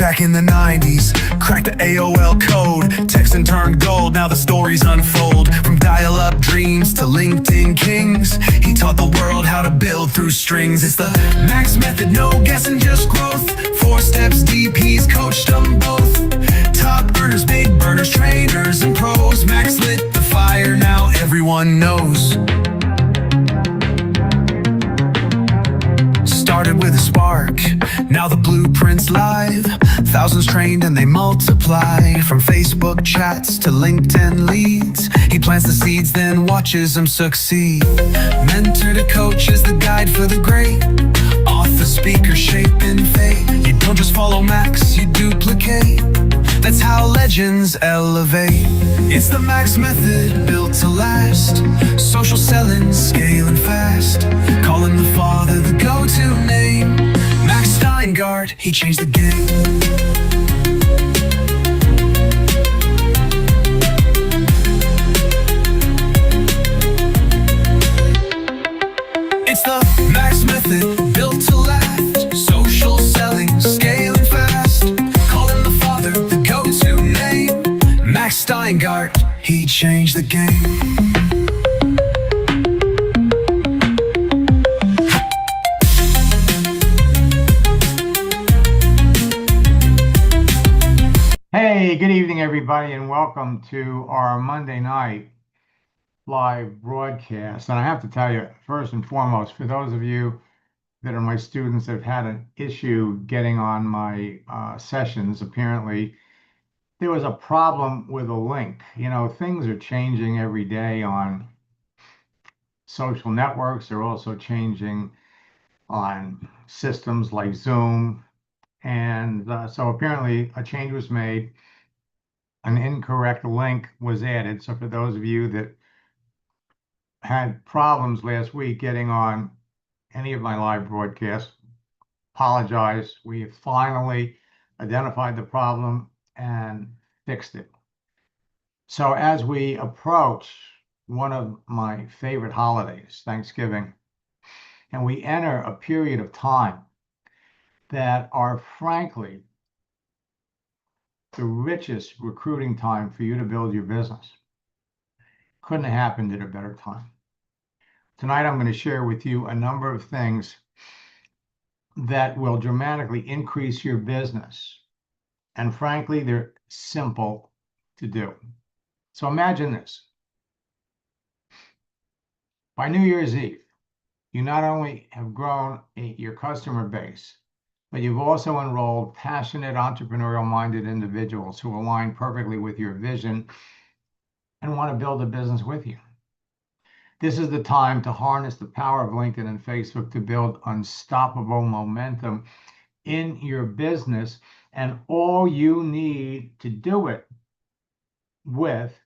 back in the 90s. Cracked the AOL code, text and turned gold. Now the stories unfold. From dial-up dreams to LinkedIn kings, he taught the world how to build through strings. It's the Max method, no guessing, just growth. 4 steps deep, he's coached them both. Top earners, big burners, trainers, and pros. Max lit the fire, now everyone knows. Started with a spark, now the blueprint's live. Thousands trained and they multiply. From Facebook chats to LinkedIn leads, he plants the seeds, then watches them succeed. Mentor to coach is the guide for the great. Author, speaker, shaping fate. You don't just follow Max, you duplicate. That's how legends elevate. It's the Max method, built to last. Social selling, scaling fast. Call him the father, the go-to name. Max Steingart, he changed the game. It's the Max method, built to last. Social selling, scaling fast. Call him the father, the go-to name. Max Steingart, he changed the game. Hey, good evening, everybody, and welcome to our Monday night live broadcast. And I have to tell you, first and foremost, for those of you that are my students that have had an issue getting on my sessions, apparently there was a problem with a link. You know, things are changing every day on social networks. They're also changing on systems like Zoom. And so apparently a change was made. An incorrect link was added. So for those of you that had problems last week getting on any of my live broadcasts, apologize. We have finally identified the problem and fixed it. So as we approach one of my favorite holidays, Thanksgiving, and we enter a period of time that are frankly the richest recruiting time for you to build your business. Couldn't have happened at a better time. Tonight, I'm going to share with you a number of things that will dramatically increase your business. And frankly, they're simple to do. So imagine this. By New Year's Eve, you not only have grown your customer base, but you've also enrolled passionate, entrepreneurial-minded individuals who align perfectly with your vision and want to build a business with you. This is the time to harness the power of LinkedIn and Facebook to build unstoppable momentum in your business. And all you need to do it with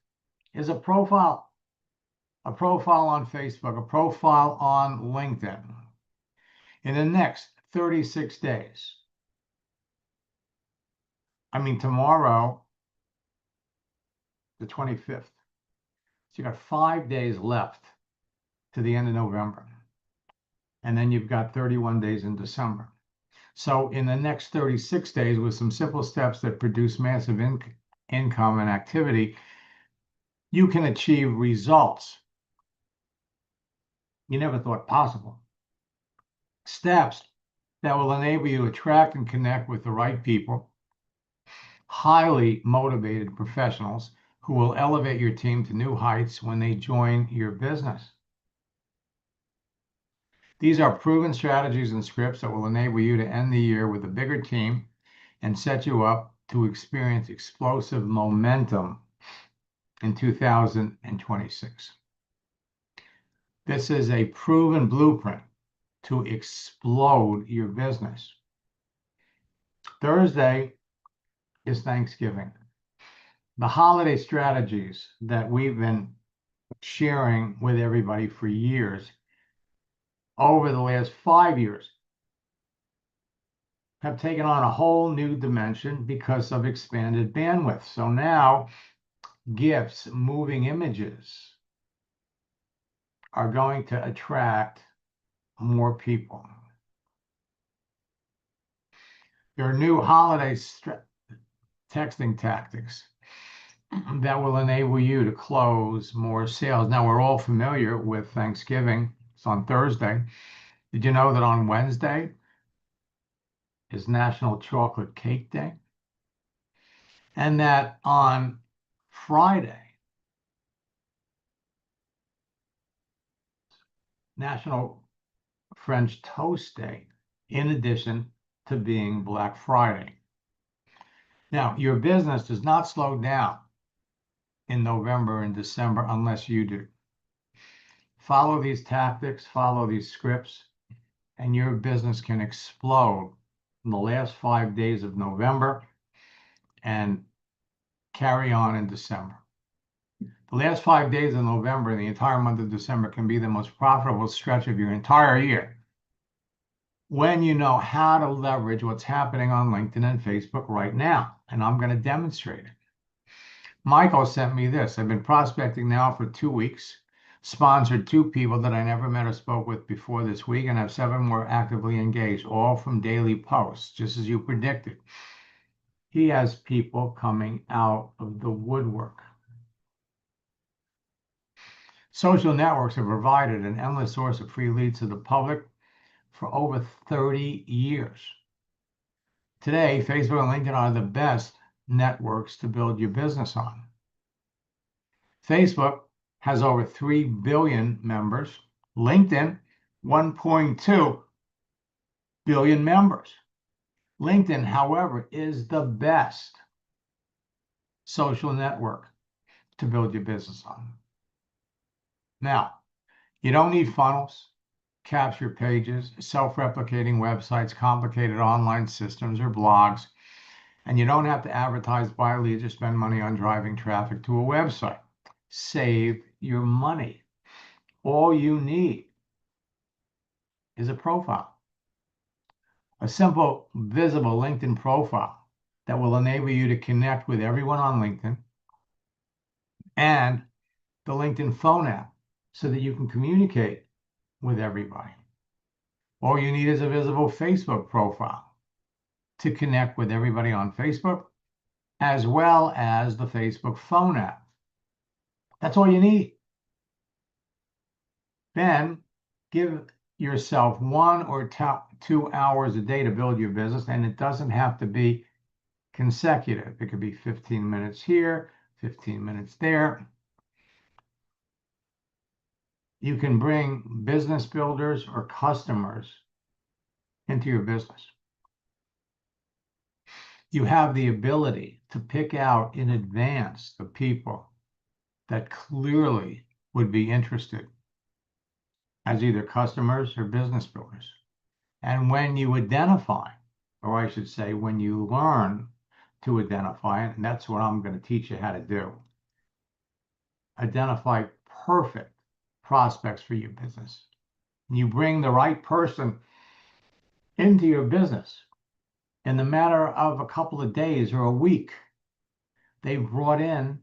is a profile on Facebook, a profile on LinkedIn. In the next 36 days, I mean, tomorrow, the 25th. So you got 5 days left to the end of November. And then you've got 31 days in December. So in the next 36 days, with some simple steps that produce massive income and activity, you can achieve results you never thought possible. Steps that will enable you to attract and connect with the right people, highly motivated professionals who will elevate your team to new heights when they join your business. These are proven strategies and scripts that will enable you to end the year with a bigger team and set you up to experience explosive momentum in 2026. This is a proven blueprint to explode your business. Thursday is Thanksgiving. The holiday strategies that we've been sharing with everybody for years, over the last 5 years, have taken on a whole new dimension because of expanded bandwidth. So now GIFs, moving images, are going to attract more people. There are new holiday texting tactics that will enable you to close more sales. Now, we're all familiar with Thanksgiving. It's on Thursday. Did you know that on Wednesday is National Chocolate Cake Day? And that on Friday, National French Toast Day, in addition to being Black Friday. Now, your business does not slow down in November and December unless you do. Follow these tactics, follow these scripts, and your business can explode in the last 5 days of November and carry on in December. The last 5 days of November and the entire month of December can be the most profitable stretch of your entire year when you know how to leverage what's happening on LinkedIn and Facebook right now. And I'm going to demonstrate it. Michael sent me this. I've been prospecting now for 2 weeks, sponsored 2 people that I never met or spoke with before this week, and have 7 more actively engaged, all from daily posts, just as you predicted. He has people coming out of the woodwork. Social networks have provided an endless source of free leads to the public for over 30 years. Today, Facebook and LinkedIn are the best networks to build your business on. Facebook has over 3 billion members. LinkedIn, 1.2 billion members. LinkedIn, however, is the best social network to build your business on. Now, you don't need funnels, capture pages, self-replicating websites, complicated online systems, or blogs, and you don't have to advertise, buy leads, or spend money on driving traffic to a website. Save your money. All you need is a profile, a simple, visible LinkedIn profile that will enable you to connect with everyone on LinkedIn, and the LinkedIn phone app so that you can communicate with everybody. All you need is a visible Facebook profile to connect with everybody on Facebook, as well as the Facebook phone app. That's all you need. Then give yourself 1 or 2 hours a day to build your business, and it doesn't have to be consecutive. It could be 15 minutes here, 15 minutes there. You can bring business builders or customers into your business. You have the ability to pick out in advance the people that clearly would be interested as either customers or business builders. And when you identify, or I should say, when you learn to identify, and that's what I'm going to teach you how to do, identify perfect prospects for your business. You bring the right person into your business. In the matter of a couple of days or a week, they've brought in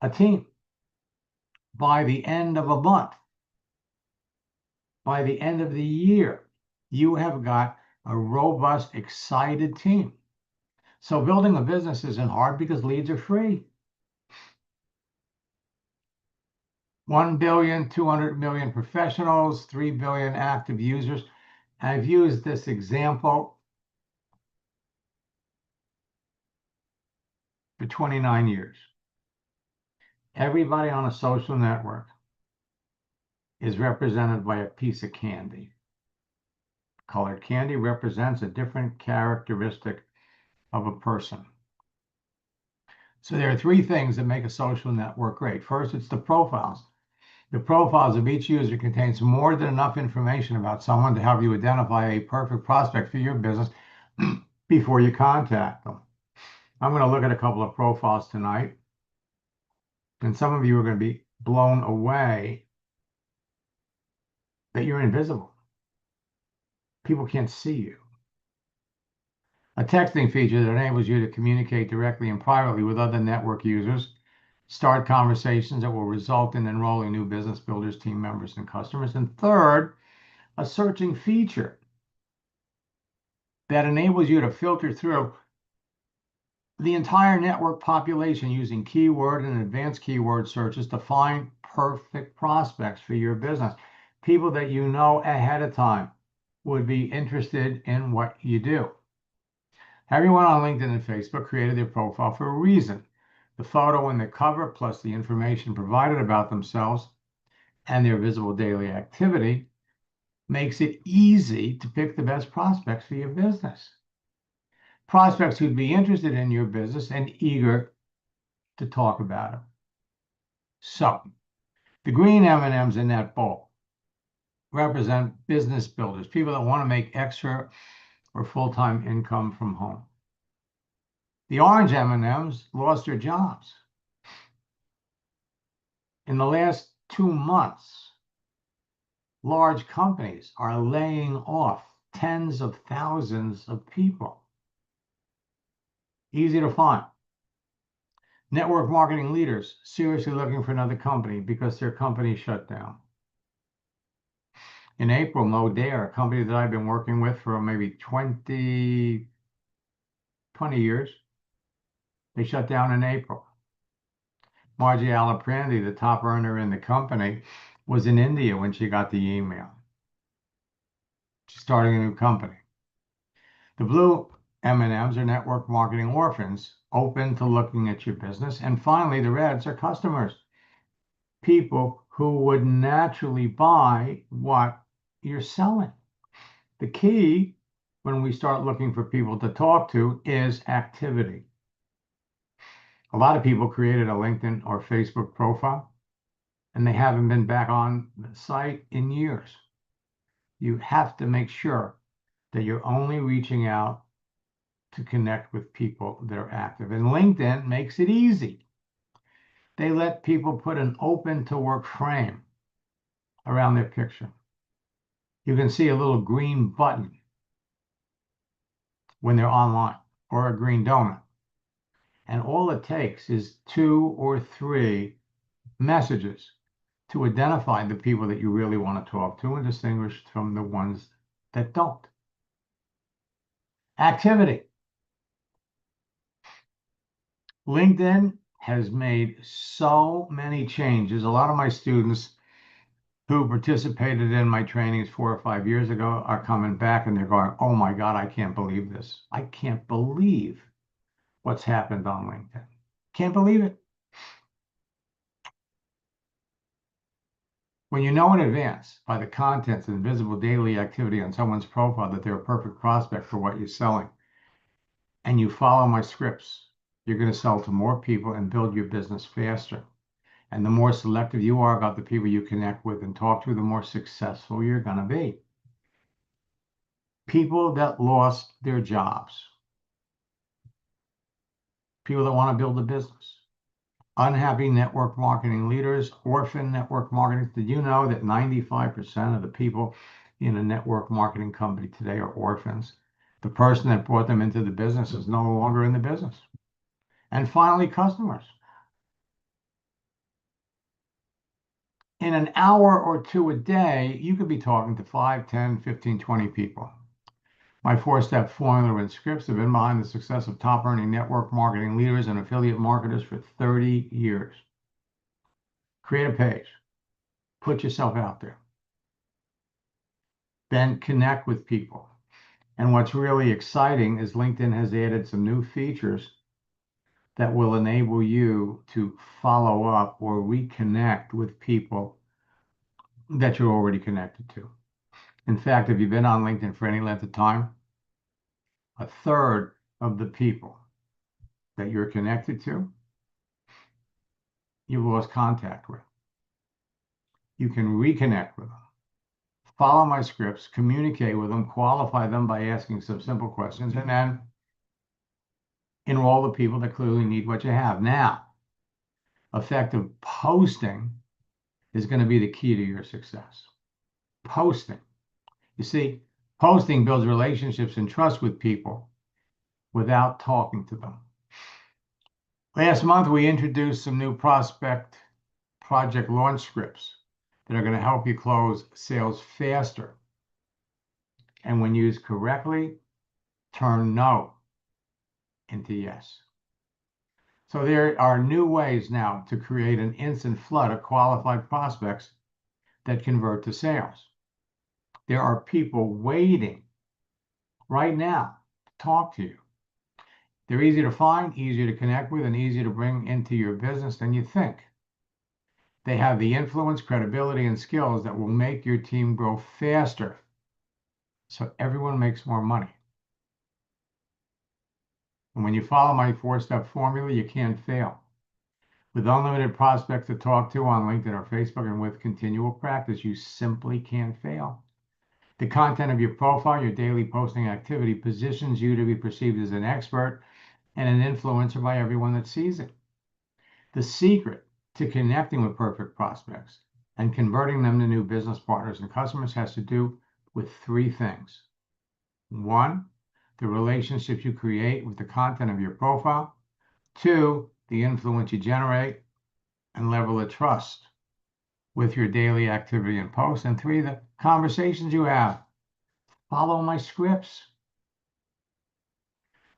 a team. By the end of a month, by the end of the year, you have got a robust, excited team. So building a business isn't hard because leads are free. 1 billion, 200 million professionals, 3 billion active users. I've used this example for 29 years. Everybody on a social network is represented by a piece of candy. Colored candy represents a different characteristic of a person. So there are 3 things that make a social network great. First, it's the profiles. The profiles of each user contains more than enough information about someone to help you identify a perfect prospect for your business before you contact them. I'm going to look at a couple of profiles tonight, and some of you are going to be blown away that you're invisible. People can't see you. A texting feature that enables you to communicate directly and privately with other network users, start conversations that will result in enrolling new business builders, team members, and customers. And third, a searching feature that enables you to filter through the entire network population using keyword and advanced keyword searches to find perfect prospects for your business. People that you know ahead of time would be interested in what you do. Everyone on LinkedIn and Facebook created their profile for a reason. The photo and the cover, plus the information provided about themselves and their visible daily activity, makes it easy to pick the best prospects for your business. Prospects who'd be interested in your business and eager to talk about it. So, the green M&Ms in that bowl represent business builders, people that want to make extra or full-time income from home. The orange M&Ms lost their jobs. In the last 2 months, large companies are laying off tens of thousands of people. Easy to find. Network marketing leaders seriously looking for another company because their company shut down. In April, Modere, a company that I've been working with for maybe 20 years, they shut down in April. Margie Alaprandi, the top earner in the company, was in India when she got the email. She's starting a new company. The blue M&Ms are network marketing orphans, open to looking at your business. And finally, the reds are customers, people who would naturally buy what you're selling. The key when we start looking for people to talk to is activity. A lot of people created a LinkedIn or Facebook profile, and they haven't been back on the site in years. You have to make sure that you're only reaching out to connect with people that are active. And LinkedIn makes it easy. They let people put an open to work frame around their picture. You can see a little green button when they're online, or a green donut. And all it takes is 2 or 3 messages to identify the people that you really want to talk to and distinguish from the ones that don't. Activity. LinkedIn has made so many changes. A lot of my students who participated in my trainings 4 or 5 years ago are coming back and they're going, oh my God, I can't believe this. I can't believe what's happened on LinkedIn. Can't believe it. When you know in advance by the contents and visible daily activity on someone's profile that they're a perfect prospect for what you're selling, and you follow my scripts, you're going to sell to more people and build your business faster. And the more selective you are about the people you connect with and talk to, the more successful you're going to be. People that lost their jobs, people that want to build a business, unhappy network marketing leaders, orphan network marketing. Did you know that 95% of the people in a network marketing company today are orphans? The person that brought them into the business is no longer in the business. And finally, customers. In an hour or 2 a day, you could be talking to 5, 10, 15, 20 people. My 4-step formula and scripts have been behind the success of top earning network marketing leaders and affiliate marketers for 30 years. Create a page. Put yourself out there. Then connect with people. And what's really exciting is LinkedIn has added some new features that will enable you to follow up or reconnect with people that you're already connected to. In fact, if you've been on LinkedIn for any length of time, 1/3 of the people that you're connected to, you've lost contact with. You can reconnect with them. Follow my scripts, communicate with them, qualify them by asking some simple questions, and then enroll the people that clearly need what you have. Now, effective posting is going to be the key to your success. Posting. You see, posting builds relationships and trust with people without talking to them. Last month, we introduced some new prospect project launch scripts that are going to help you close sales faster. And when used correctly, turn no into yes. So there are new ways now to create an instant flood of qualified prospects that convert to sales. There are people waiting right now to talk to you. They're easy to find, easier to connect with, and easier to bring into your business than you think. They have the influence, credibility, and skills that will make your team grow faster so everyone makes more money. And when you follow my 4-step formula, you can't fail. With unlimited prospects to talk to on LinkedIn or Facebook and with continual practice, you simply can't fail. The content of your profile, your daily posting activity positions you to be perceived as an expert and an influencer by everyone that sees it. The secret to connecting with perfect prospects and converting them to new business partners and customers has to do with 3 things. 1, the relationships you create with the content of your profile. 2, the influence you generate and level of trust with your daily activity and posts. And 3, the conversations you have. Follow my scripts.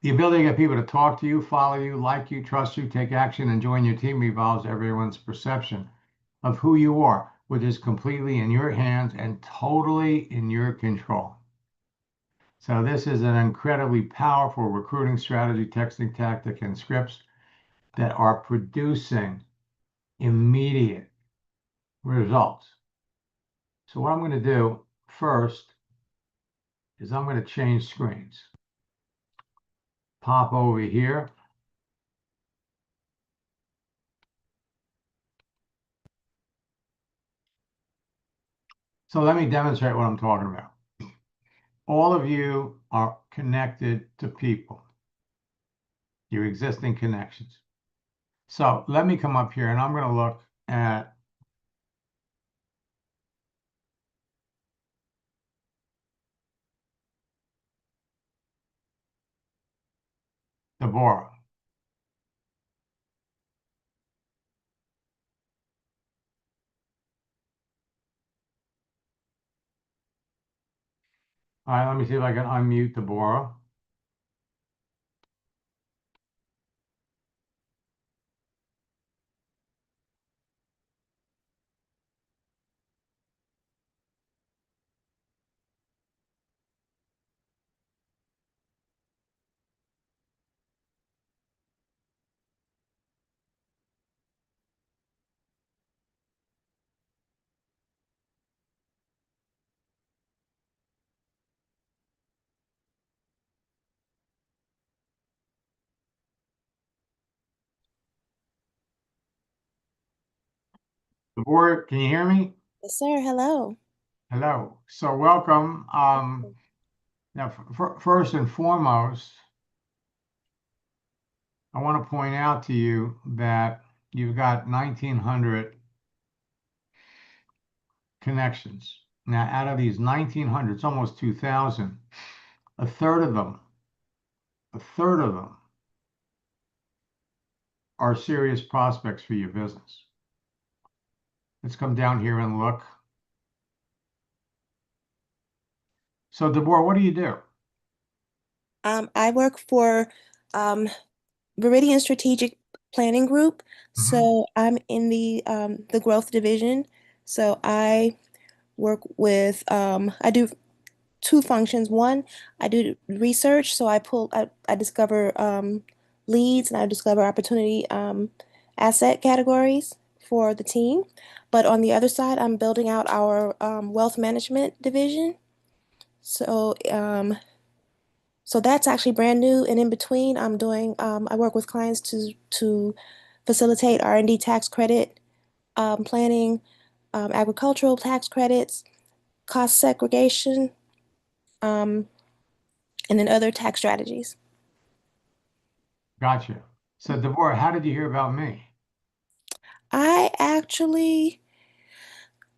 The ability to get people to talk to you, follow you, like you, trust you, take action, and join your team evolves everyone's perception of who you are, which is completely in your hands and totally in your control. So this is an incredibly powerful recruiting strategy, texting tactic, and scripts that are producing immediate results. So what I'm going to do first is I'm going to change screens. Pop over here. So let me demonstrate what I'm talking about. All of you are connected to people, your existing connections. So let me come up here and I'm going to look at Deborah. All right, let me see if I can unmute Deborah. Deborah, can you hear me? Yes, sir. Hello. Hello. So welcome. Now, first and foremost, I want to point out to you that you've got 1,900 connections. Now, out of these 1,900, it's almost 2,000. A third of them are serious prospects for your business. Let's come down here and look. So, Deborah, what do you do? I work for Viridian Strategic Planning Group. So I'm in the growth division. So I work with I do 2 functions. One, I do research. So I discover leads and I discover opportunity asset categories for the team. But on the other side, I'm building out our wealth management division. So so that's actually brand new. And in between, I work with clients to facilitate R&D tax credit planning, agricultural tax credits, cost segregation, and then other tax strategies. Gotcha. So, Deborah, how did you hear about me? I actually,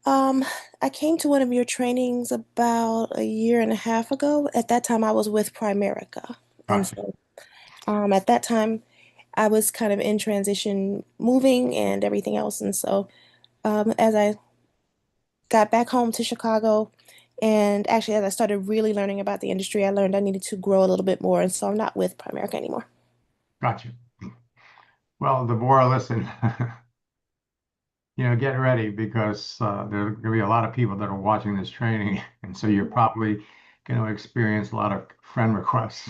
um, I came to one of your trainings about a year and a half ago. At that time, I was with Primerica. And Gotcha. so, at that time, I was kind of in transition, moving and everything else. And so, as I got back home to Chicago And actually, as I started really learning about the industry, I learned I needed to grow a little bit more. And so I'm not with Primerica anymore. Gotcha. Well, Deborah, listen, get ready because there are going to be a lot of people that are watching this training. And so you're probably going to experience a lot of friend requests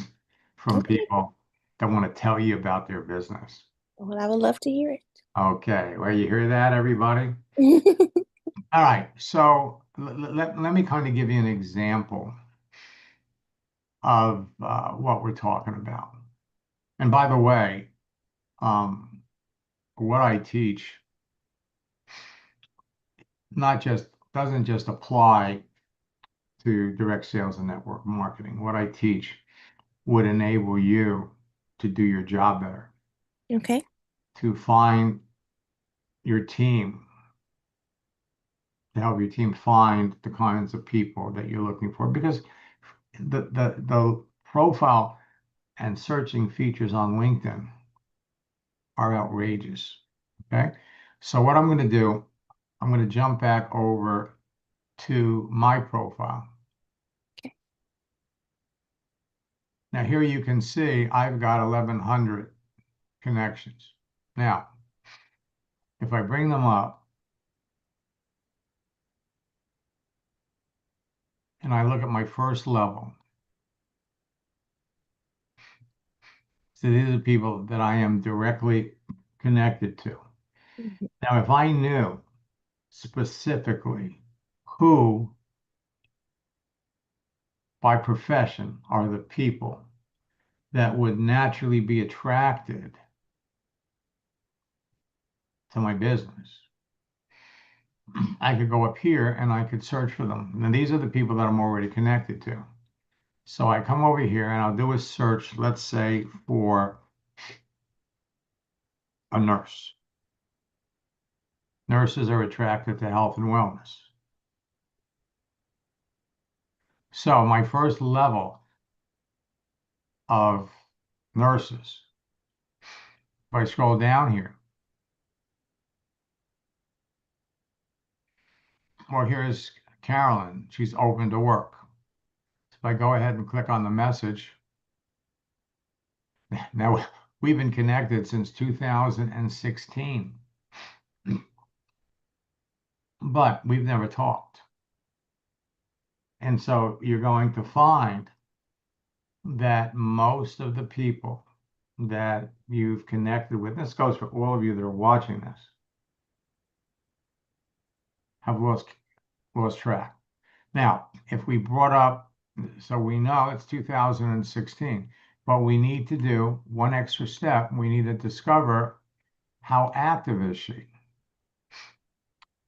from Okay. people that want to tell you about their business. Well, I would love to hear Okay, well, you hear that, everybody? it. All right, so let me kind of give you an example of what we're talking about. And by the way, what I teach not just doesn't just apply to direct sales and network marketing. What I teach would enable you to do your job better, Okay. to find your team, to help your team find the kinds of people that you're looking for. Because the profile and searching features on LinkedIn are outrageous. Okay. So what I'm going to do, I'm going to jump back over to my profile. Okay. Now here you can see I've got 1,100 connections. Now, if I bring them up and I look at my first level, so these are people that I am directly connected to. Mhm. Now, if I knew specifically who by profession are the people that would naturally be attracted to my business, I could go up here and I could search for them. And these are the people that I'm already connected to. So I come over here and I'll do a search, let's say for a nurse. Nurses are attracted to health and wellness. So my first level of nurses, if I scroll down here, well, here's Carolyn. She's open to work. So if I go ahead and click on the message, now we've been connected since 2016, but we've never talked. And so you're going to find that most of the people that you've connected with, this goes for all of you that are watching this, have lost track. Now, if we brought up, so we know it's 2016, but we need to do one extra step. We need to discover how active is she?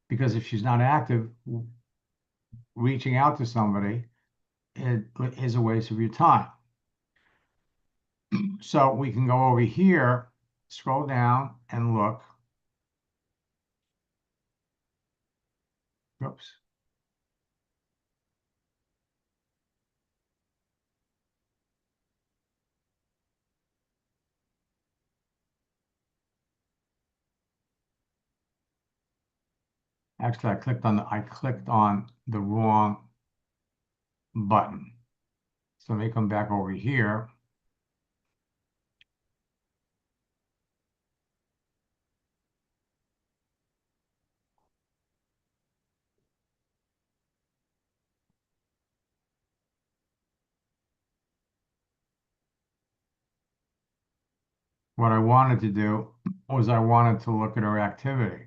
Because if she's not active, reaching out to somebody is a waste of your time. So we can go over here, scroll down and look. Oops. Actually, I clicked on the wrong button. So let me come back over here. What I wanted to do was I wanted to look at her activity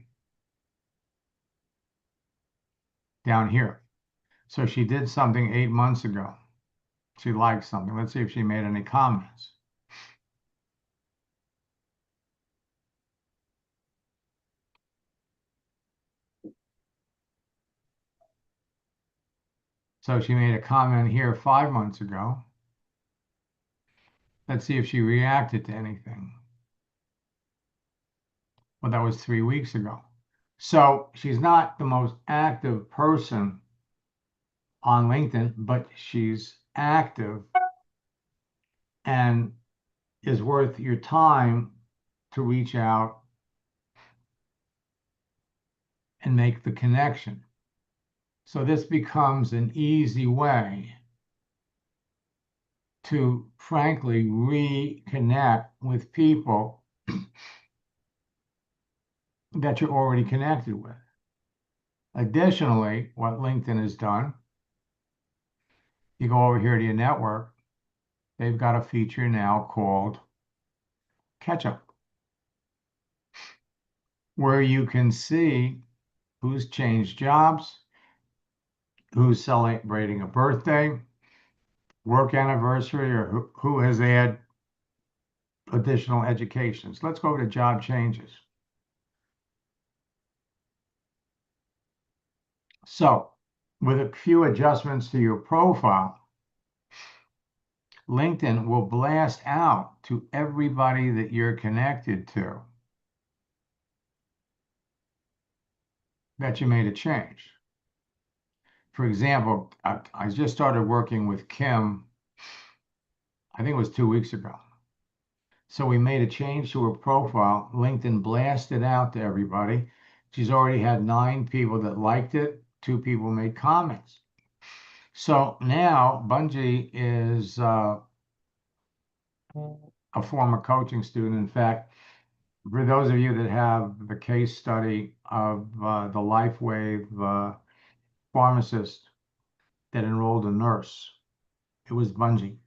down here. So she did something 8 months ago. She liked something. Let's see if she made any comments. So she made a comment here 5 months ago. Let's see if she reacted to anything. Well, that was 3 weeks ago. So she's not the most active person on LinkedIn, but she's active and is worth your time to reach out and make the connection. So this becomes an easy way to, frankly, reconnect with people that you're already connected with. Additionally, what LinkedIn has done, you go over here to your network, they've got a feature now called Catch Up, where you can see who's changed jobs, who's celebrating a birthday, work anniversary, or who has had additional educations. Let's go to job changes. So, with a few adjustments to your profile, LinkedIn will blast out to everybody that you're connected to that you made a change. For example, I just started working with Kim, I think it was 2 weeks ago. So we made a change to her profile. LinkedIn blasted out to everybody. She's already had 9 people that liked it. 2 people made comments. So now Bungie is a former coaching student. In fact, for those of you that have the case study of the LifeWave pharmacist that enrolled a nurse, it was Bungie.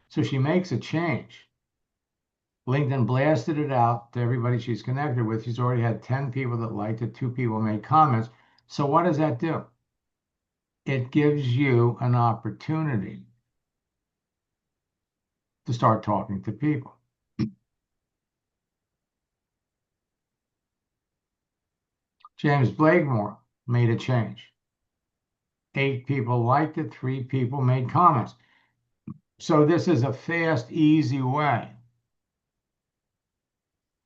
So she makes a change. LinkedIn blasted it out to everybody she's connected with. She's already had 10 people that liked it, 2 people made comments. So what does that do? It gives you an opportunity to start talking to people. James Blakemore made a change. 8 people liked it, 3 people made comments. So this is a fast, easy way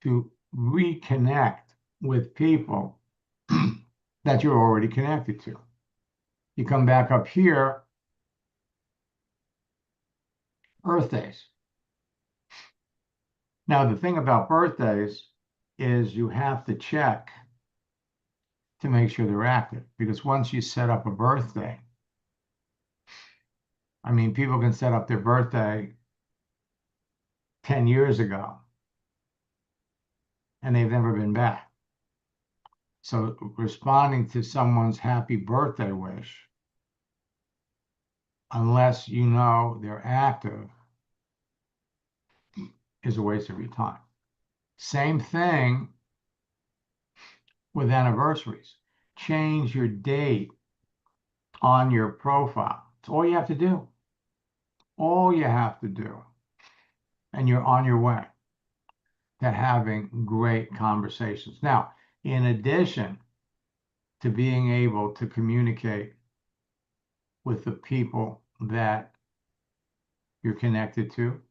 to reconnect with people that you're already connected to. You come back up here, birthdays. Now, the thing about birthdays is you have to check to make sure they're active, because once you set up a birthday, I mean, people can set up their birthday 10 years ago and they've never been back. So responding to someone's happy birthday wish, unless you know they're active, is a waste of your time. Same thing with anniversaries. Change your date on your profile. It's all you have to do. All you have to do. And you're on your way to having great conversations. Now, in addition to being able to communicate with the people that you're connected to,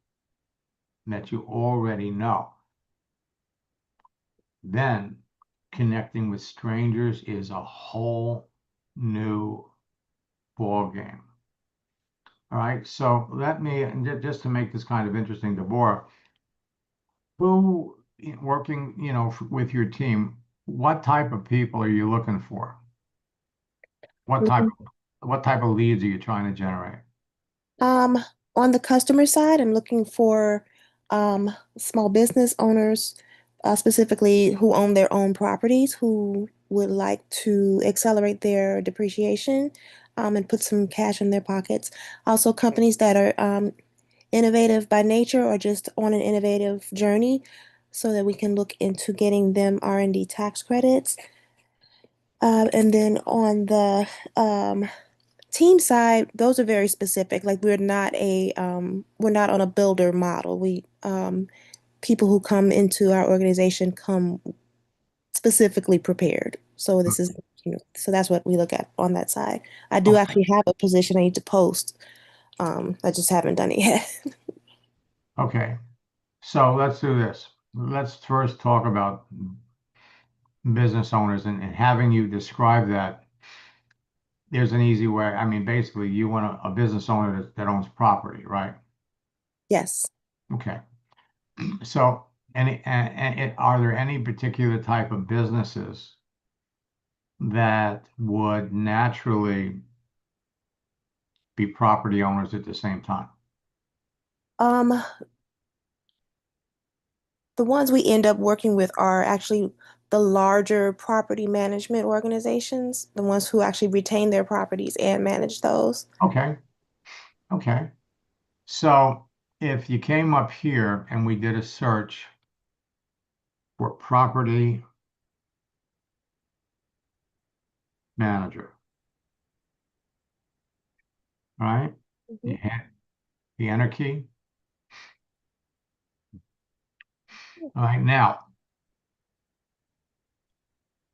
that you already know, then connecting with strangers is a whole new ball game. All right, so let me, just to make this kind of interesting, Deborah, who working, with your team, what type of people are you looking for? What type of leads are you trying to generate? Um, on the customer side, I'm looking for small business owners, specifically who own their own properties, who would like to accelerate their depreciation, and put some cash in their pockets. Also, companies that are innovative by nature or just on an innovative journey, so that we can look into getting them R&D tax credits. And then on the team side, those are very specific. Like we're not on a builder model. We people who come into our organization come specifically prepared. So this is, so that's what we look at on that side. I do Okay. actually have a position I need to post. I just haven't done it yet. Okay. So let's do this. Let's first talk about business owners and having you describe that. There's an easy way. I mean, basically, you want a business owner that owns property, right? Yes. Okay. So, are there any particular type of businesses that would naturally be property owners at the same time? Um, the ones we end up working with are actually the larger property management organizations, the ones who actually retain their properties and manage those. Okay, okay. So if you came up here and we did a search for property manager, right? You Mhm. hit the enter key. All right, now,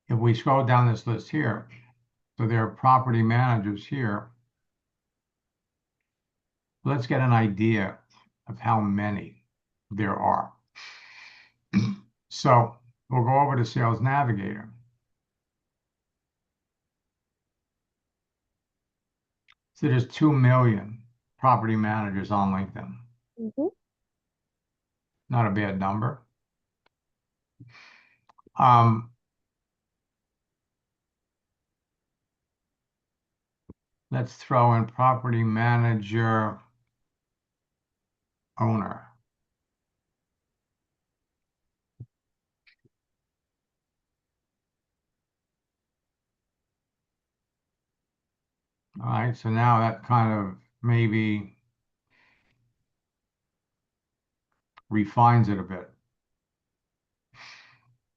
if we scroll down this list here, so there are property managers here. Let's get an idea of how many there are. So we'll go over to Sales Navigator. So there's 2 million property managers on LinkedIn. Mhm. Not a bad number. Um, let's throw in property manager owner. All right, so now that kind of maybe refines it a bit.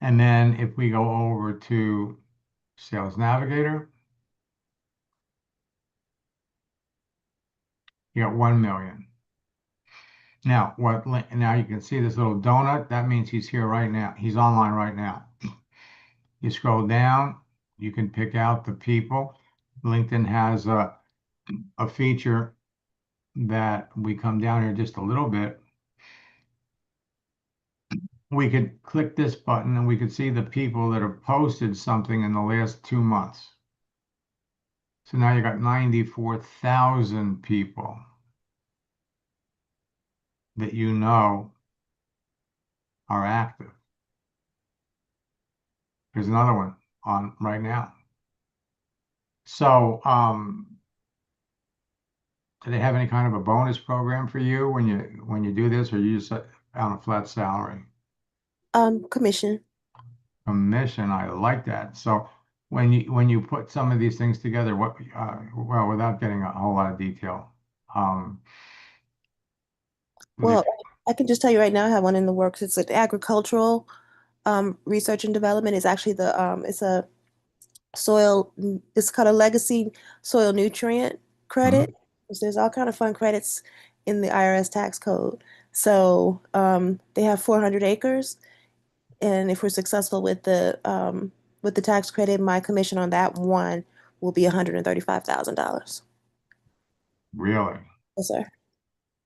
And then if we go over to Sales Navigator, you got 1 million. Now, now you can see this little donut. That means he's here right now. He's online right now. You scroll down, you can pick out the people. LinkedIn has a feature that we come down here just a little bit. We could click this button and we could see the people that have posted something in the last 2 months. So now you got 94,000 people that you know are active. There's another one on right now. So, do they have any kind of a bonus program for you when you do this, or you just on a flat salary? Commission. Commission, I like that. So when you put some of these things together, what well, without getting a whole lot of detail, um, the, Well, I can just tell you right now, I have one in the works. It's an agricultural research and development. It's actually it's a soil, it's called a legacy soil nutrient credit. Mhm. So there's all kind of fun credits in the IRS tax code. So they have 400 acres, and if we're successful with the tax credit, my commission on that one will be $135,000. Really? Yes, sir.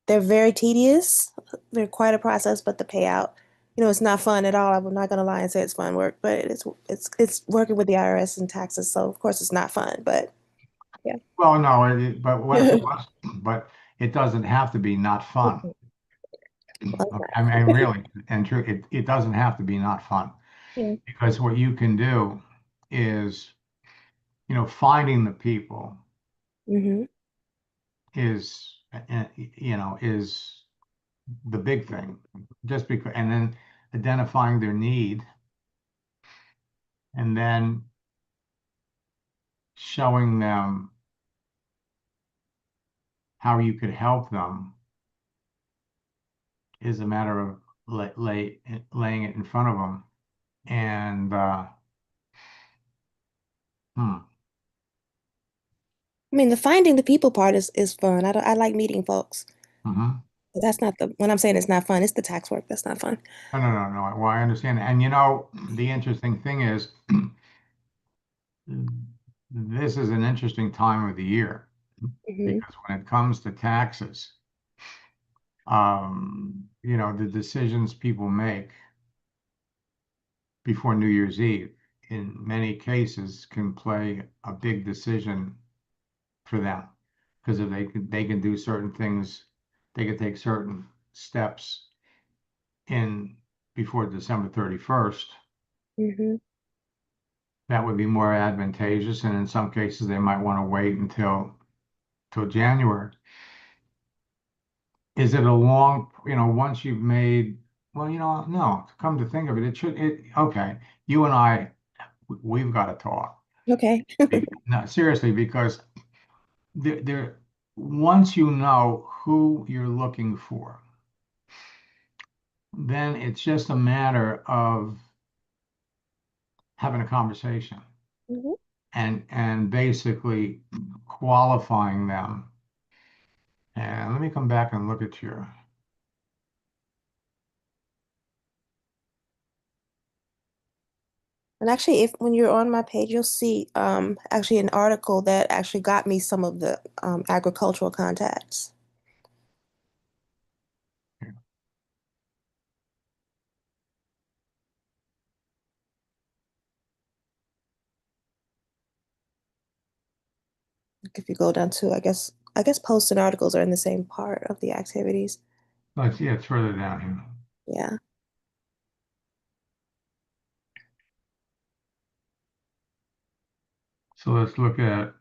They're very tedious. They're quite a process, but the payout, it's not fun at all. I'm not gonna lie and say it's fun work, but it's working with the IRS and taxes, so of course it's not fun, but yeah. Well, no, but what if it was? But it doesn't have to be not fun. Well, I mean, really, and true, it doesn't have to be not fun, yeah. because what you can do is, finding the people Mm-hmm. is, is the big thing. Just because, and then identifying their need, and then showing them how you could help them is a matter of laying it in front of them. And hmm, I mean, the finding the people part is fun. I like meeting folks. mhm. But that's not when I'm saying it's not fun, it's the tax work that's not fun. No, no, no, no. Well, I understand. And the interesting thing is, this is an interesting time of the year, Hmm. because when it comes to taxes, the decisions people make before New Year's Eve, in many cases, can play a big decision for them. Because if they can do certain things, they can take certain steps in before December 31st, Hmm. that would be more advantageous. And in some cases, they might want to wait till January. Is it a long, once you've made, well, no, come to think of it, okay, you and I, we've got to talk. Okay. No, seriously, because there, once you know who you're looking for, then it's just a matter of having a conversation Mhm. and basically qualifying them. And let me come back and look at your. And actually, if when you're on my page, you'll see actually an article that actually got me some of the agricultural contacts. Like if you go down to, I guess posts and articles are in the same part of the activities. Let's see, it's further down here. Yeah. So let's look at.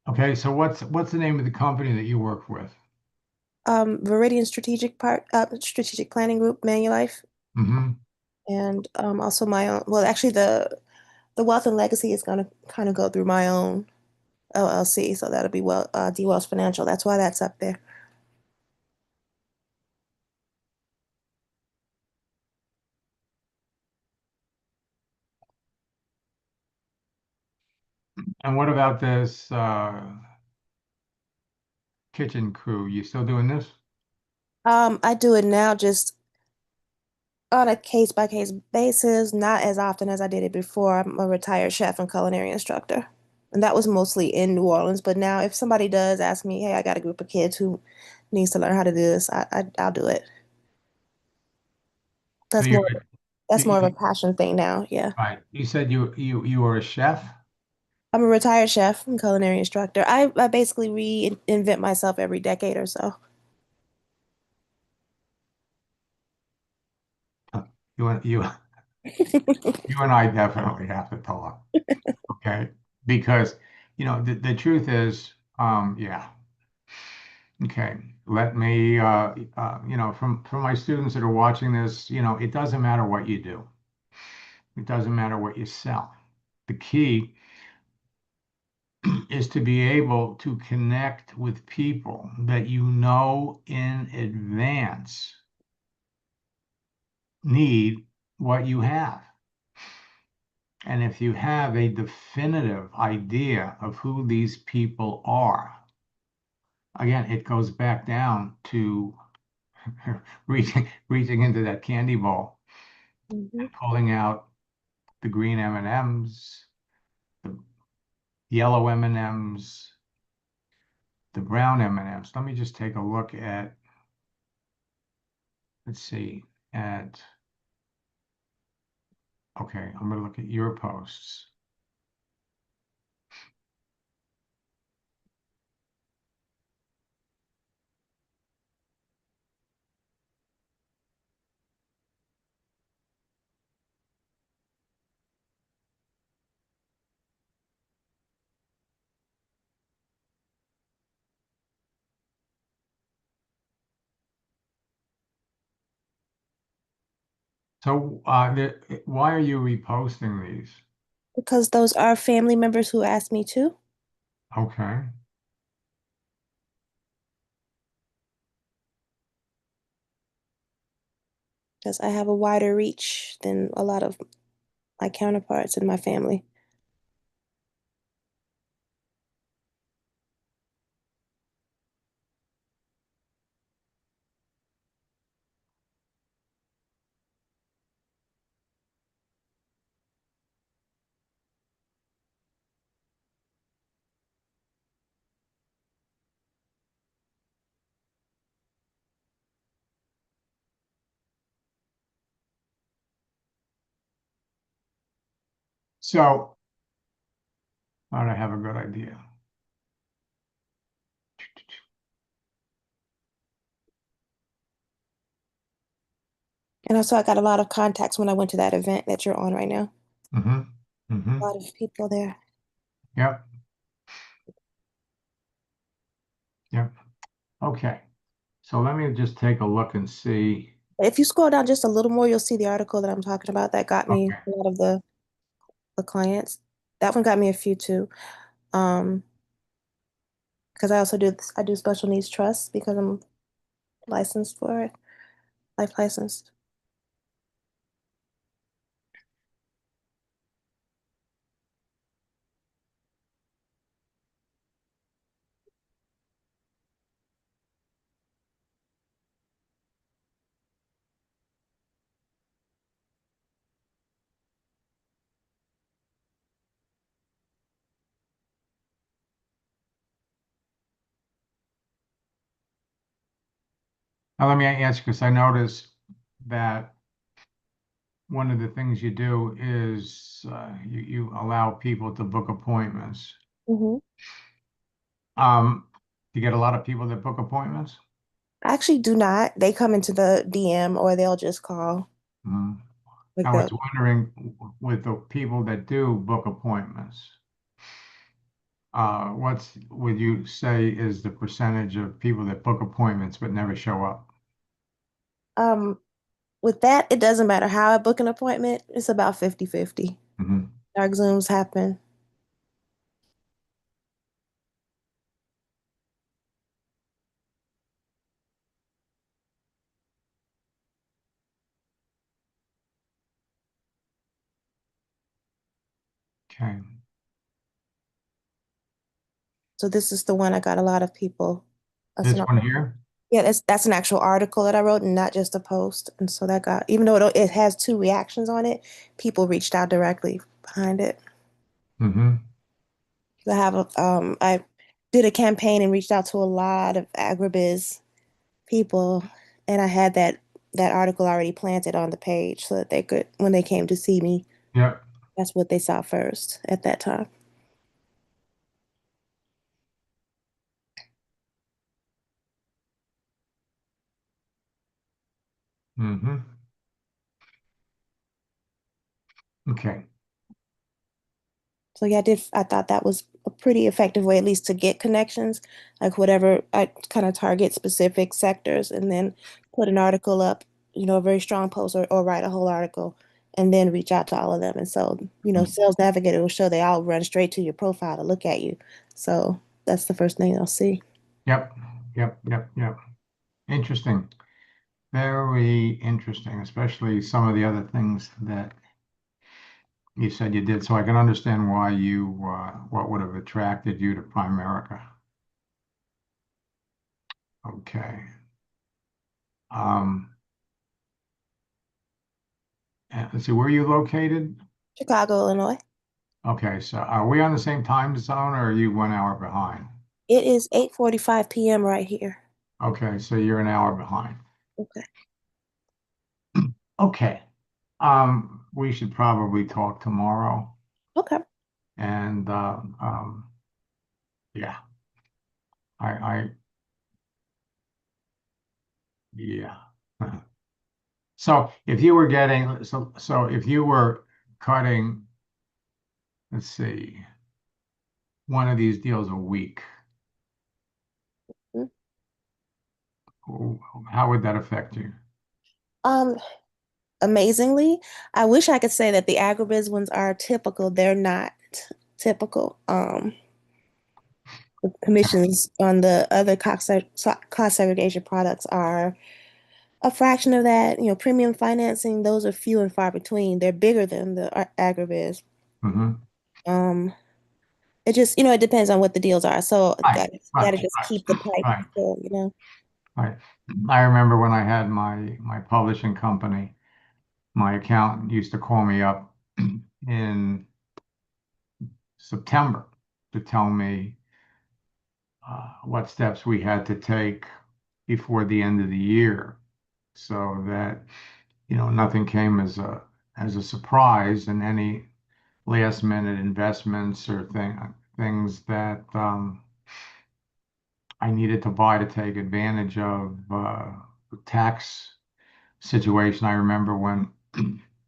Okay, so what's the name of the company that you work with? Viridian Strategic Planning Group, Manulife, Mm-hmm. and also my own. Well, actually, the Wealth and Legacy is gonna kind of go through my own LLC, so that'll be D Wells Financial. That's why that's up there. And what about this kitchen crew? You still doing this? I do it now just on a case by case basis, not as often as I did it before. I'm a retired chef and culinary instructor. And that was mostly in New Orleans. But now if somebody does ask me, hey, I got a group of kids who needs to learn how to do this, I'll do it. So That's you're more that's more of a you, passion thing now. Yeah. right. You said you were a chef. I'm a retired chef and culinary instructor. I basically reinvent myself every decade or so. You you and I definitely have to talk. Okay, because the truth is, yeah. Okay, let me from my students that are watching this, it doesn't matter what you do. It doesn't matter what you sell. The key is to be able to connect with people that you know in advance need what you have. And if you have a definitive idea of who these people are, again, it goes back down to reaching into that candy bowl Mhm. and pulling out the green M&Ms, the yellow M&Ms, the brown M&Ms. Let me just take a look at, let's see, okay, I'm going to look at your posts. So, why are you reposting these? Because those are family members who asked me to, Okay. because I have a wider reach than a lot of my counterparts in my family. So, I don't have a good idea. And also, I got a lot of contacts when I went to that event that you're on right now. Mm-hmm. A Mm-hmm. lot of people there. Yep. Yep. Okay. So let me just take a look and see. If you scroll down just a little more, you'll see the article that I'm talking about that got me Okay. a lot of the clients. That one got me a few too. Um, because I also I do special needs trusts because I'm licensed for it, life licensed. Now let me ask, because I noticed that one of the things you do is you allow people to book appointments. Hmm. You get a lot of people that book appointments? I actually do not. They come into the DM or they'll just call. Mhm. Like I they'll was wondering with the people that do book appointments, what's would you say is the percentage of people that book appointments but never show up? um with that, it doesn't matter how I book an appointment. It's about 50-50. Hmm. Dark Zooms happen. Okay. So this is the one I got a lot of people. That's This an one here? Yeah, that's an actual article that I wrote and not just a post. And so that got, even though it has two reactions on it, people reached out directly behind it. Hmm. I did a campaign and reached out to a lot of agribiz people, and I had that article already planted on the page so that they could, when they came to see me, Yep. that's what they saw first at that time. Hmm. Okay. So yeah, I thought that was a pretty effective way, at least to get connections, like whatever I kind of target specific sectors and then put an article up, a very strong post or write a whole article and then reach out to all of them. And so, Sales Navigator will show they all run straight to your profile to look at you. So that's the first thing they'll see. Yep. Yep. Yep. Yep. Interesting. Very interesting, especially some of the other things that you said you did. So I can understand why what would have attracted you to Primerica. Okay. Um, and let's see, where are you located? Chicago, Illinois. Okay, so are we on the same time zone or are you 1 hour behind? It is 8:45 p.m. right here. Okay, so you're an hour behind. Okay. Okay. We should probably talk tomorrow. Okay. And yeah, I yeah. So if you were getting so if you were cutting, let's see, one of these deals a week, Mm. how would that affect you? Um, Amazingly, I wish I could say that the agribiz ones are typical. They're not typical. The commissions on the other cost segregation products are a fraction of that. Premium financing, those are few and far between. They're bigger than the agribiz. Hmm. Um, it just, it depends on what the deals are. So Right, right, gotta just keep the right, pipe right, full. right. I remember when I had my publishing company, my accountant used to call me up in September to tell me what steps we had to take before the end of the year so that nothing came as a surprise and any last minute investments or things that I needed to buy to take advantage of tax situation. I remember when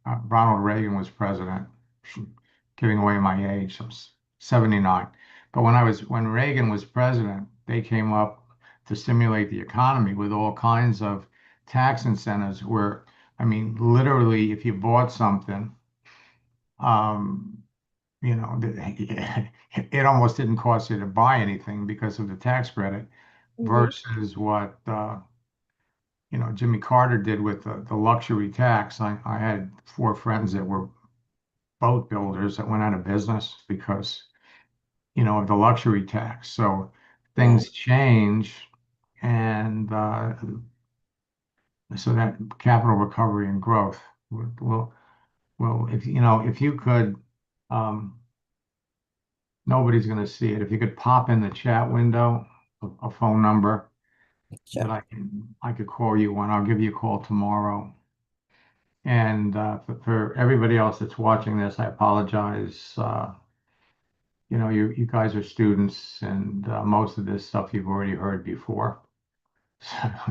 Ronald Reagan was president, giving away my age, I'm 79. But when Reagan was president, they came up to stimulate the economy with all kinds of tax incentives where, I mean, literally, if you bought something, um, it almost didn't cost you to buy anything because of the tax credit Hmm. versus what Jimmy Carter did with the luxury tax. I had four friends that were boat builders that went out of business because, of the luxury tax. So Wow. things change, and so that capital recovery and growth will if you could, um, nobody's going to see it. If you could pop in the chat window a phone number Sure. that I could call you on. I'll give you a call tomorrow. And for everybody else that's watching this, I apologize. You guys are students, and most of this stuff you've already heard before.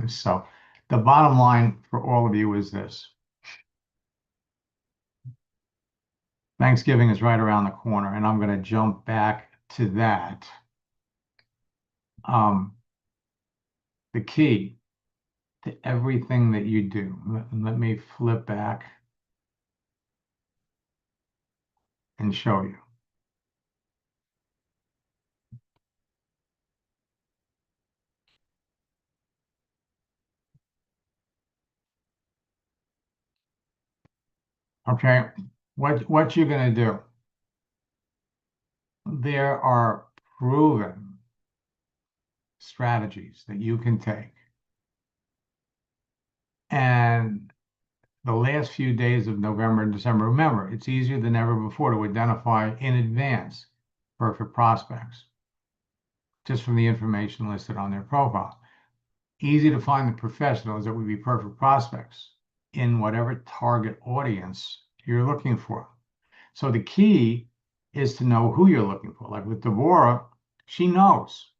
So the bottom line for all of you is this. Thanksgiving is right around the corner, and I'm going to jump back to that. Um, the key to everything that you do, let me flip back and show you. Okay, what you're going to do, there are proven strategies that you can take. And the last few days of November and December, remember, it's easier than ever before to identify in advance perfect prospects just from the information listed on their profile. Easy to find the professionals that would be perfect prospects in whatever target audience you're looking for. So the key is to know who you're looking for. Like with Deborah, she knows.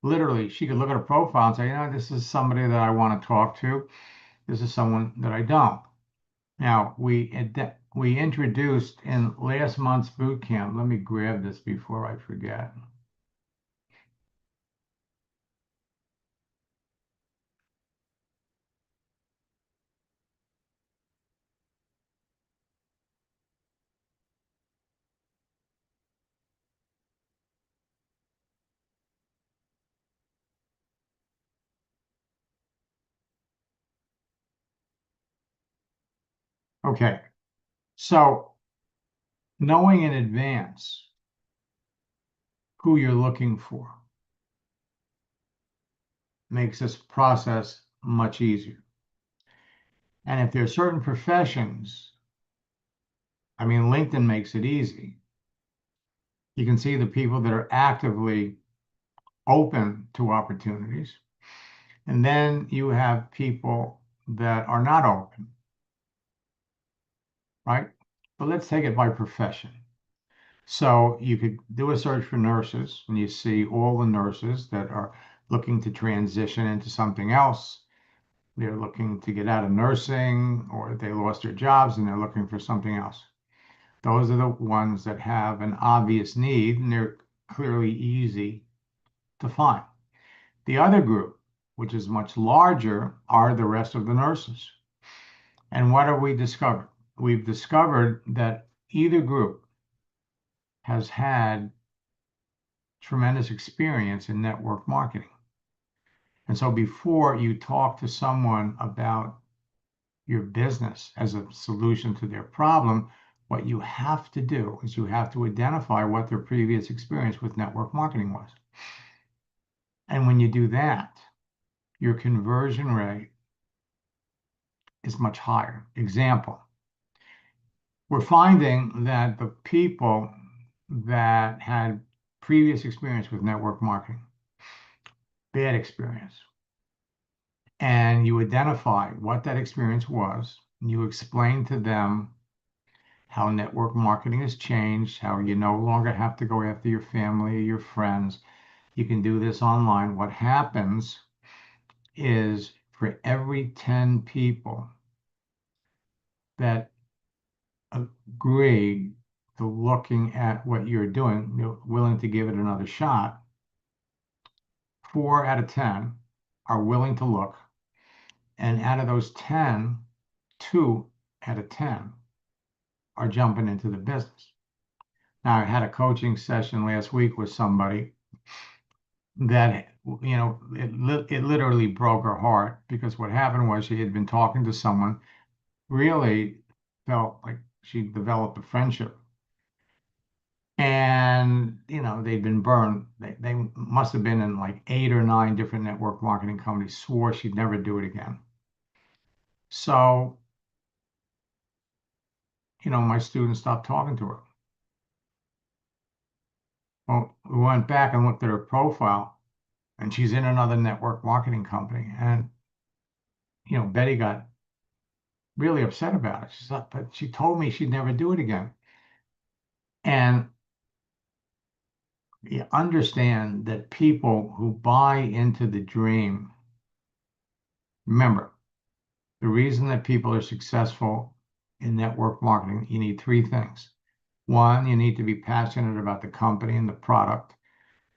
Literally, she could look at a profile and say, this is somebody that I want to talk to. This is someone that I don't. Now, we introduced in last month's boot camp. Let me grab this before I forget. Okay, so knowing in advance who you're looking for makes this process much easier. And if there are certain professions, I mean, LinkedIn makes it easy. You can see the people that are actively open to opportunities. And then you have people that are not open, right? But let's take it by profession. So you could do a search for nurses, and you see all the nurses that are looking to transition into something else. They're looking to get out of nursing, or they lost their jobs and they're looking for something else. Those are the ones that have an obvious need, and they're clearly easy to find. The other group, which is much larger, are the rest of the nurses. And what have we discovered? We've discovered that either group has had tremendous experience in network marketing. And so before you talk to someone about your business as a solution to their problem, what you have to do is you have to identify what their previous experience with network marketing was. And when you do that, your conversion rate is much higher. Example, we're finding that the people that had previous experience with network marketing, bad experience, and you identify what that experience was, and you explain to them how network marketing has changed, how you no longer have to go after your family or your friends. You can do this online. What happens is for every 10 people that agree to looking at what you're doing, you're willing to give it another shot, 4 out of 10 are willing to look. And out of those 10, 2 out of 10 are jumping into the business. Now, I had a coaching session last week with somebody that, it literally broke her heart, because what happened was she had been talking to someone, really felt like she developed a friendship. And, they'd been burned. They must have been in like 8 or 9 different network marketing companies, swore she'd never do it again. So, my students stopped talking to her. Well, we went back and looked at her profile, and she's in another network marketing company. And, Betty got really upset about it. She said, but she told me she'd never do it again. And you understand that people who buy into the dream, remember, the reason that people are successful in network marketing, you need 3 things. 1, you need to be passionate about the company and the product,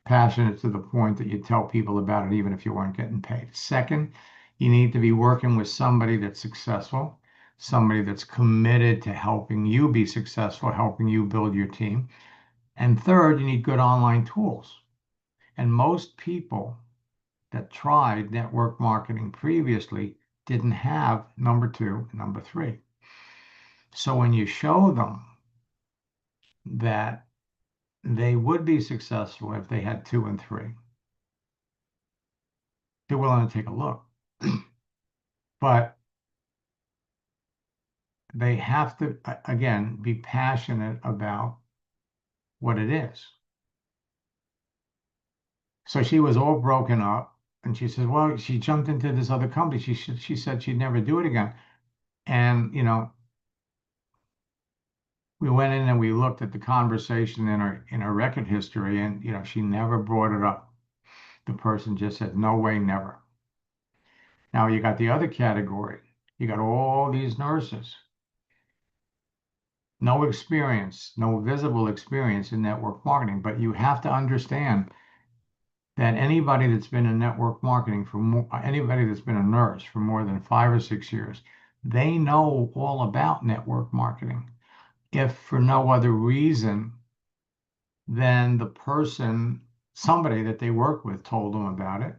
passionate to the point that you tell people about it even if you weren't getting paid. 2nd, you need to be working with somebody that's successful, somebody that's committed to helping you be successful, helping you build your team. And 3rd, you need good online tools. And most people that tried network marketing previously didn't have number 2 and number 3. So when you show them that they would be successful if they had 2 and 3, they're willing to take a look. But they have to, again, be passionate about what it is. So she was all broken up, and she said, well, she jumped into this other company. She said she'd never do it again. And, we went in and we looked at the conversation in her record history, and, she never brought it up. The person just said, no way, never. Now you got the other category. You got all these nurses. No experience, no visible experience in network marketing, but you have to understand that anybody that's been in network marketing anybody that's been a nurse for more than 5 or 6 years, they know all about network marketing, if for no other reason than somebody that they work with told them about it.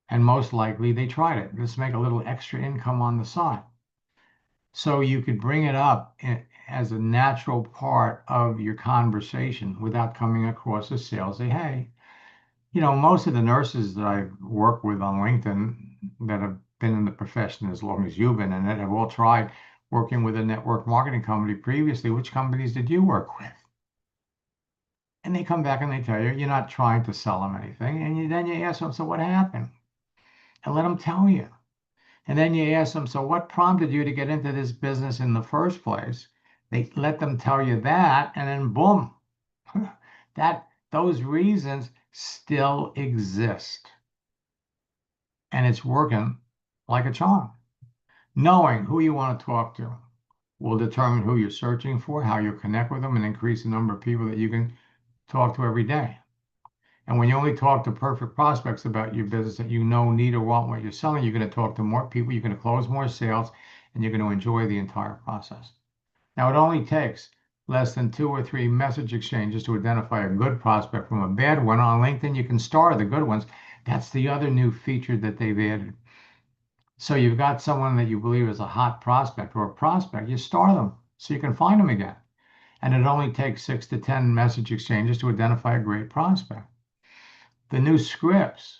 And most likely they tried it. Let's make a little extra income on the side. So you could bring it up as a natural part of your conversation without coming across as salesy. Hey, most of the nurses that I work with on LinkedIn that have been in the profession as long as you've been in it have all tried working with a network marketing company previously. Which companies did you work with? And they come back and they tell you, you're not trying to sell them anything. And then you ask them, so what happened? And let them tell you. And then you ask them, so what prompted you to get into this business in the first place? They let them tell you that, and then boom, those reasons still exist. And it's working like a charm. Knowing who you want to talk to will determine who you're searching for, how you connect with them, and increase the number of people that you can talk to every day. And when you only talk to perfect prospects about your business that need or want what you're selling, you're going to talk to more people, you're going to close more sales, and you're going to enjoy the entire process. Now, it only takes less than 2 or 3 message exchanges to identify a good prospect from a bad one. On LinkedIn, you can star the good ones. That's the other new feature that they've added. So you've got someone that you believe is a hot prospect or a prospect, you star them so you can find them again. And it only takes 6 to 10 message exchanges to identify a great prospect. The new scripts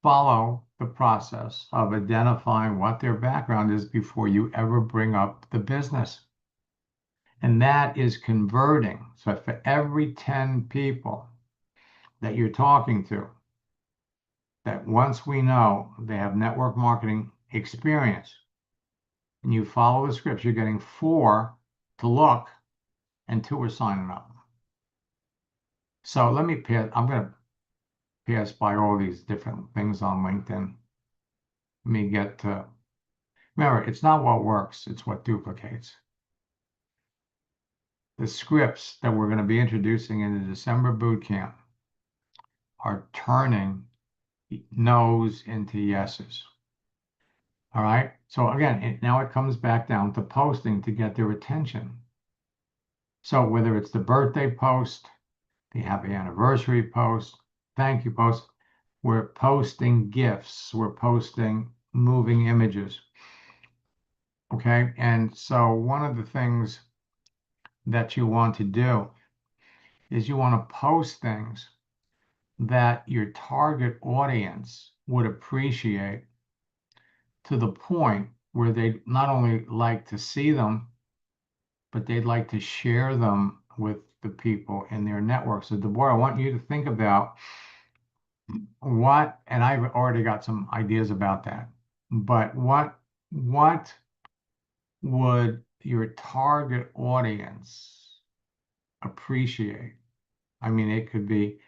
follow the process of identifying what their background is before you ever bring up the business. And that is converting. So for every 10 people that you're talking to, that once we know they have network marketing experience, and you follow the scripts, you're getting 4 to look and 2 are signing up. So let me I'm going to pass by all these different things on LinkedIn. Let me get to, remember, it's not what works, it's what duplicates. The scripts that we're going to be introducing in the December boot camp are turning no's into yeses. All right. So again, now it comes back down to posting to get their attention. So whether it's the birthday post, the happy anniversary post, thank you post, we're posting gifts, we're posting moving images. Okay. And so one of the things that you want to do is you want to post things that your target audience would appreciate, to the point where they not only like to see them, but they'd like to share them with the people in their network. So Deborah, I want you to think about what, and I've already got some ideas about that, but what would your target audience appreciate? I mean, it could be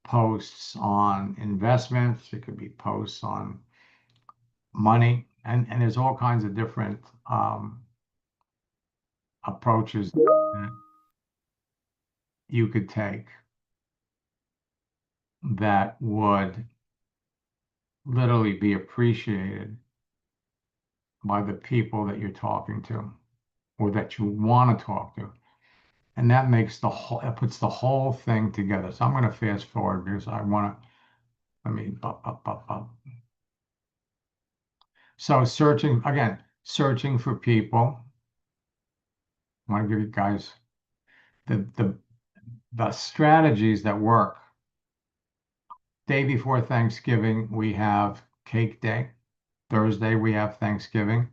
posts on investments, it could be posts on money, and there's all kinds of different approaches that you could take that would literally be appreciated by the people that you're talking to or that you want to talk to. And that makes the whole, it puts the whole thing together. So I'm going to fast forward because I want to, let me up. So searching, again, searching for people. I want to give you guys the strategies that work. Day before Thanksgiving, we have Cake Day. Thursday, we have Thanksgiving.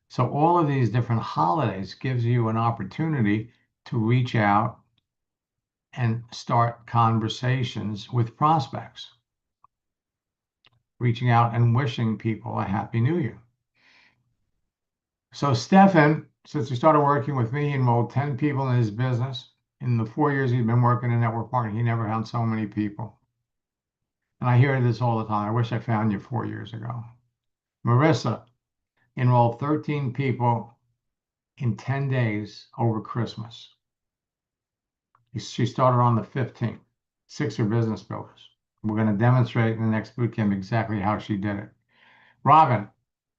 So all of these different holidays gives you an opportunity to reach out and start conversations with prospects, reaching out and wishing people a Happy New Year. So Stefan, since he started working with me, he enrolled 10 people in his business. In the 4 years he'd been working in network marketing, he never found so many people. And I hear this all the time. I wish I found you 4 years ago. Marissa enrolled 13 people in 10 days over Christmas. She started on the 15th. 6 are business builders. We're going to demonstrate in the next boot camp exactly how she did it. Robin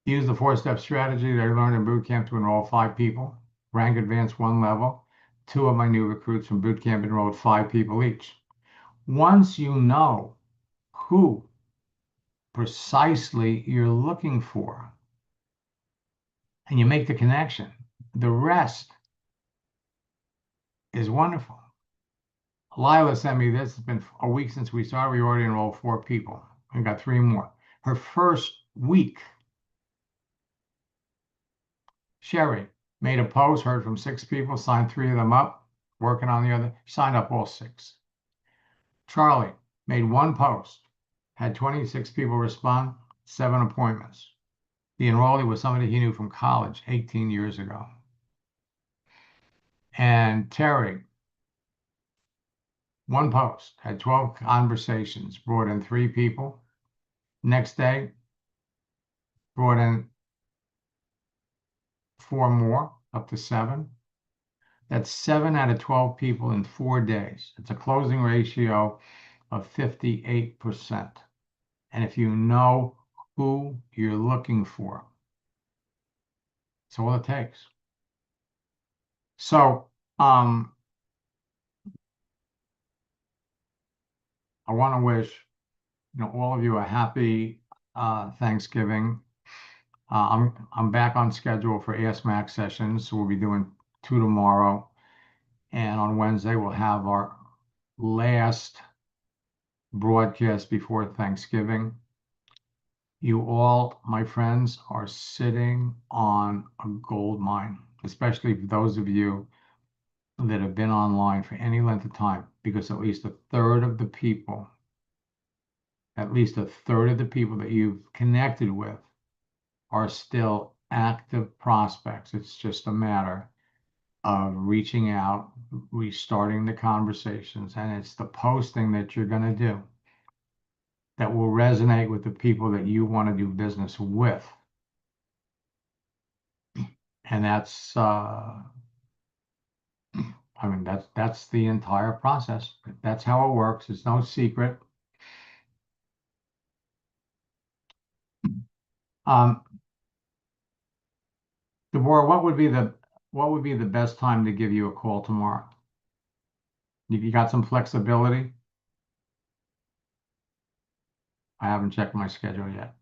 used the 4-step strategy that I learned in boot camp to enroll 5 people, rank advance 1 level. 2 of my new recruits from boot camp enrolled 5 people each. Once you know who precisely you're looking for and you make the connection, the rest is wonderful. Lila sent me this. It's been a week since we started. We already enrolled 4 people. We got 3 more. Her first week, Sherry made a post, heard from 6 people, signed 3 of them up, working on the other, signed up all 6. Charlie made 1 post, had 26 people respond, 7 appointments. The enrollee was somebody he knew from college 18 years ago. And Terry, 1 post, had 12 conversations, brought in 3 people. Next day, brought in 4 more, up to 7. That's 7 out of 12 people in 4 days. It's a closing ratio of 58%. And if you know who you're looking for, that's all it takes. So, I want to wish all of you a happy Thanksgiving. I'm back on schedule for Ask Max sessions, so we'll be doing 2 tomorrow, and on Wednesday we'll have our last broadcast before Thanksgiving. You all, my friends, are sitting on a gold mine, especially for those of you that have been online for any length of time, because at least a third of the people that you've connected with are still active prospects. It's just a matter of reaching out, restarting the conversations, and it's the posting that you're going to do. that will resonate with the people that you want to do business with. And that's, I mean, that's the entire process. That's how it works. It's no secret. Deborah, what would be the best time to give you a call tomorrow? You got some flexibility? I haven't checked my schedule yet.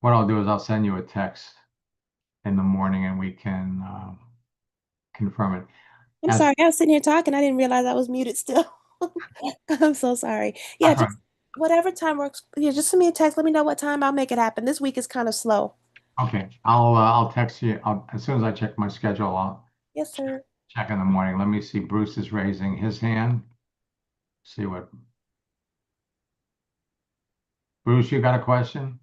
What I'll do is I'll send you a text in the morning and we can confirm it. I'm sorry, I was sitting here talking. I didn't realize I was muted still. I'm so sorry. Yeah, just whatever time works. Yeah, just send me a text. Let me know what time. I'll make it happen. This week is kind of slow. Okay, I'll text you as soon as I check my schedule. I'll Yes, sir. check in the morning. Let me see. Bruce is raising his hand. See what. Bruce, you got a question?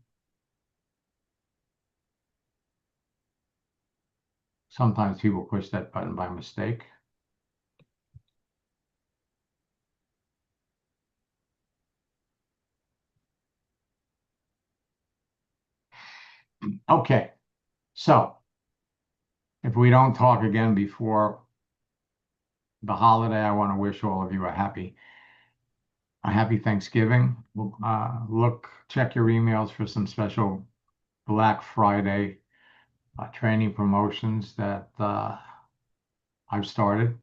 Sometimes people push that button by mistake. Okay, so if we don't talk again before the holiday, I want to wish all of you a happy Thanksgiving. Check your emails for some special Black Friday training promotions that I've started.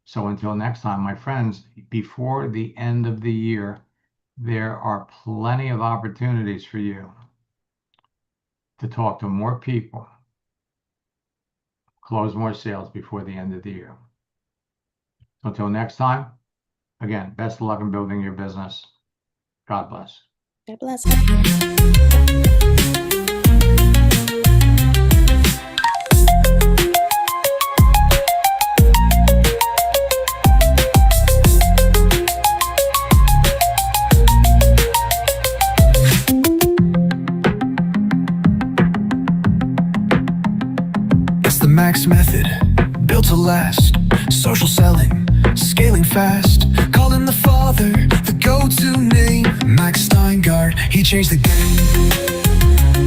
So until next time, my friends, before the end of the year, there are plenty of opportunities for you to talk to more people, close more sales before the end of the year. So until next time, again, best of luck in building your business. God bless. God bless. Max method, built to last. Social selling, scaling fast. Calling the father, the go-to name. Max Steingart, he changed the game.